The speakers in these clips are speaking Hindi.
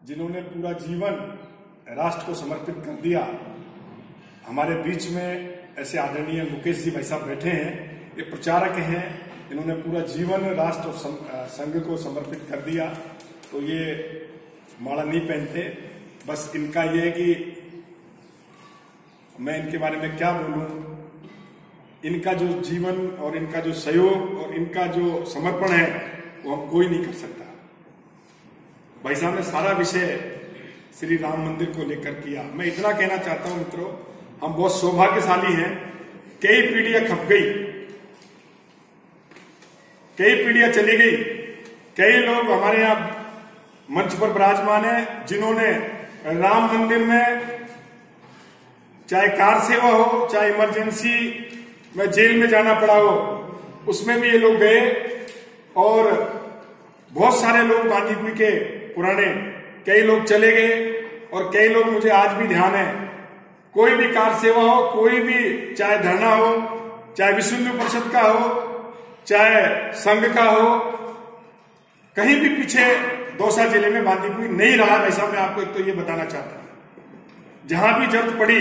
जिन्होंने पूरा जीवन राष्ट्र को समर्पित कर दिया। हमारे बीच में ऐसे आदरणीय मुकेश जी भाई साहब बैठे हैं, ये प्रचारक हैं, इन्होंने पूरा जीवन राष्ट्र और संघ को समर्पित कर दिया। तो ये माला नहीं पहनते। बस इनका ये है कि मैं इनके बारे में क्या बोलूं, इनका जो जीवन और इनका जो सहयोग और इनका जो समर्पण है वो हम कोई नहीं कर सकता। भाई साहब ने सारा विषय श्री राम मंदिर को लेकर किया। मैं इतना कहना चाहता हूं मित्रों, हम बहुत सौभाग्यशाली हैं। कई पीढ़ियां खप गई, कई पीढ़ियां चली गई, कई लोग हमारे यहां मंच पर विराजमान है जिन्होंने राम मंदिर में चाहे कार सेवा हो, चाहे इमरजेंसी में जेल में जाना पड़ा हो, उसमें भी ये लोग गए। और बहुत सारे लोग बांदीकुई के पुराने, कई लोग चले गए और कई लोग मुझे आज भी ध्यान है। कोई भी कार सेवा हो, कोई भी चाहे धरना हो, चाहे विश्व हिंदू परिषद का हो, चाहे संघ का हो, कहीं भी पीछे दौसा जिले में बांदीकुई नहीं रहा। ऐसा मैं आपको एक तो ये बताना चाहता हूं। जहां भी जरूरत पड़ी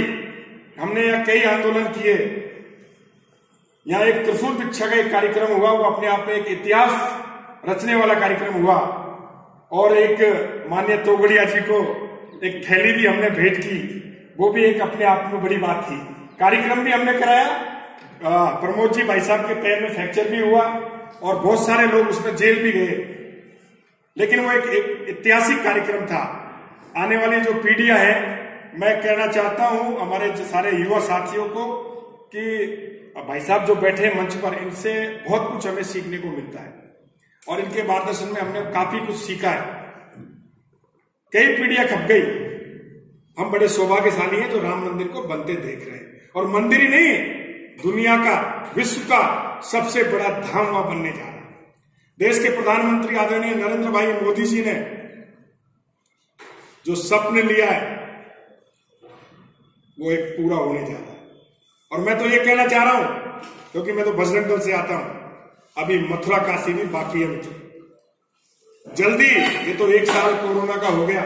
हमने यहाँ कई आंदोलन किए। यहाँ एक त्रिशूल भिक्षा का एक कार्यक्रम हुआ, वो अपने आप में एक इतिहास रचने वाला कार्यक्रम हुआ। और एक माननीय तोगड़िया जी को एक थैली भी हमने भेंट की, वो भी एक अपने आप में बड़ी बात थी। कार्यक्रम भी हमने कराया। प्रमोद जी भाई साहब के पैर में फ्रैक्चर भी हुआ और बहुत सारे लोग उसमें जेल भी गए, लेकिन वो एक ऐतिहासिक कार्यक्रम था। आने वाली जो पीढ़ियां हैं, मैं कहना चाहता हूं हमारे सारे युवा साथियों को कि भाई साहब जो बैठे हैं मंच पर, इनसे बहुत कुछ हमें सीखने को मिलता है और इनके मार्गदर्शन में हमने काफी कुछ सीखा है। कई पीढ़ियां खप गई। हम बड़े सौभाग्यशाली हैं जो राम मंदिर को बनते देख रहे हैं। और मंदिर ही नहीं, दुनिया का, विश्व का सबसे बड़ा धाम वहां बनने जा रहा है। देश के प्रधानमंत्री आदरणीय नरेंद्र भाई मोदी जी ने जो स्वप्न लिया है वो एक पूरा होने जा रहा है। और मैं तो ये कहना चाह रहा हूं, क्योंकि मैं तो बजरंग दल से आता हूं, अभी मथुरा काशी भी बाकी है मित्र। जल्दी, ये तो 1 साल कोरोना का हो गया,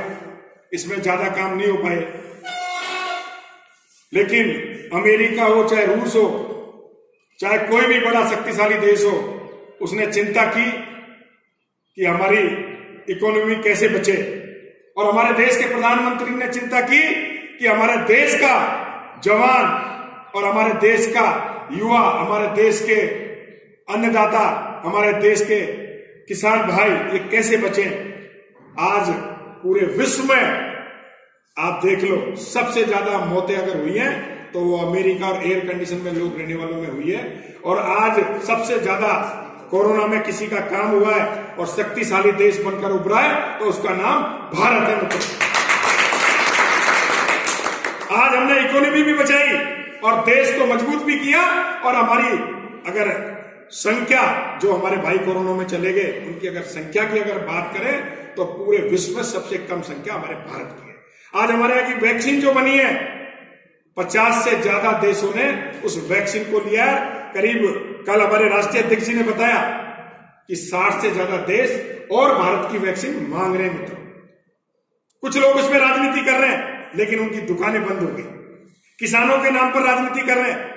इसमें ज्यादा काम नहीं हो पाए, लेकिन अमेरिका हो, चाहे रूस हो, चाहे कोई भी बड़ा शक्तिशाली देश हो, उसने चिंता की कि हमारी इकोनॉमी कैसे बचे। और हमारे देश के प्रधानमंत्री ने चिंता की कि हमारे देश का जवान और हमारे देश का युवा, हमारे देश के अन्नदाता, हमारे देश के किसान भाई ये कैसे बचे। आज पूरे विश्व में आप देख लो, सबसे ज्यादा मौतें अगर हुई हैं तो वो अमेरिका और एयर कंडीशन में लोग रहने वालों में हुई है। और आज सबसे ज्यादा कोरोना में किसी का काम हुआ है और शक्तिशाली देश बनकर उभरा है तो उसका नाम भारत है। आज हमने इकोनॉमी भी बचाई और देश को मजबूत भी किया। और हमारी अगर संख्या, जो हमारे भाई कोरोना में चले गए, उनकी अगर संख्या की अगर बात करें तो पूरे विश्व में सबसे कम संख्या हमारे भारत की है। आज हमारे यहाँ की वैक्सीन जो बनी है, 50 से ज्यादा देशों ने उस वैक्सीन को लिया है। करीब कल हमारे राष्ट्रीय अध्यक्ष जी ने बताया कि 60 से ज्यादा देश और भारत की वैक्सीन मांग रहे हैं मित्रों। कुछ लोग उसमें राजनीति कर रहे हैं, लेकिन उनकी दुकानें बंद हो गई। किसानों के नाम पर राजनीति कर रहे हैं।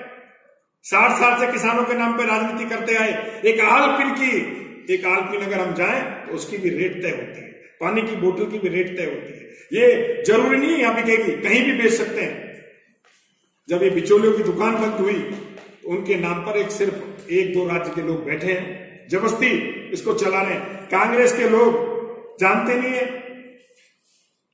60 साल से किसानों के नाम पर राजनीति करते आए। एक आलपिन अगर हम जाएं तो उसकी भी रेट तय होती है, पानी की बोतल की भी रेट तय होती है। ये जरूरी नहीं है यहां बिकेगी, कहीं भी बेच सकते हैं। जब ये बिचौलियों की दुकान बंद हुई तो उनके नाम पर सिर्फ 1-2 राज्य के लोग बैठे हैं, जबरदस्ती इसको चला रहे हैं। कांग्रेस के लोग जानते नहीं है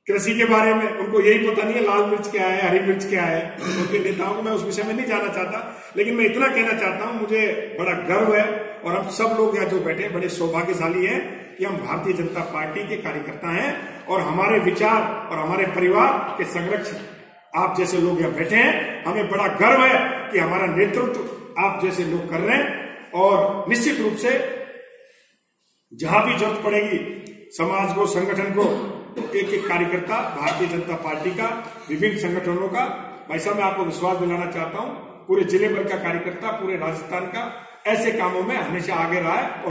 कृषि के बारे में, उनको यही पता नहीं है लाल मिर्च क्या है, हरी मिर्च क्या है। उनके नेताओं को मैं उस विषय में नहीं जाना चाहता, लेकिन मैं इतना कहना चाहता हूं, मुझे बड़ा गर्व है और हम सब लोग यहाँ जो बैठे बड़े सौभाग्यशाली हैं कि हम भारतीय जनता पार्टी के कार्यकर्ता हैं और हमारे विचार और हमारे परिवार के संरक्षक आप जैसे लोग यहाँ बैठे हैं। हमें बड़ा गर्व है कि हमारा नेतृत्व आप जैसे लोग कर रहे हैं। और निश्चित रूप से जहां भी जरूरत पड़ेगी समाज को, संगठन को, एक एक कार्यकर्ता भारतीय जनता पार्टी का, विभिन्न संगठनों का, भाई साहब मैं आपको विश्वास दिलाना चाहता हूं, पूरे जिले भर का कार्यकर्ता, पूरे राजस्थान का ऐसे कामों में हमेशा आगे रहा है।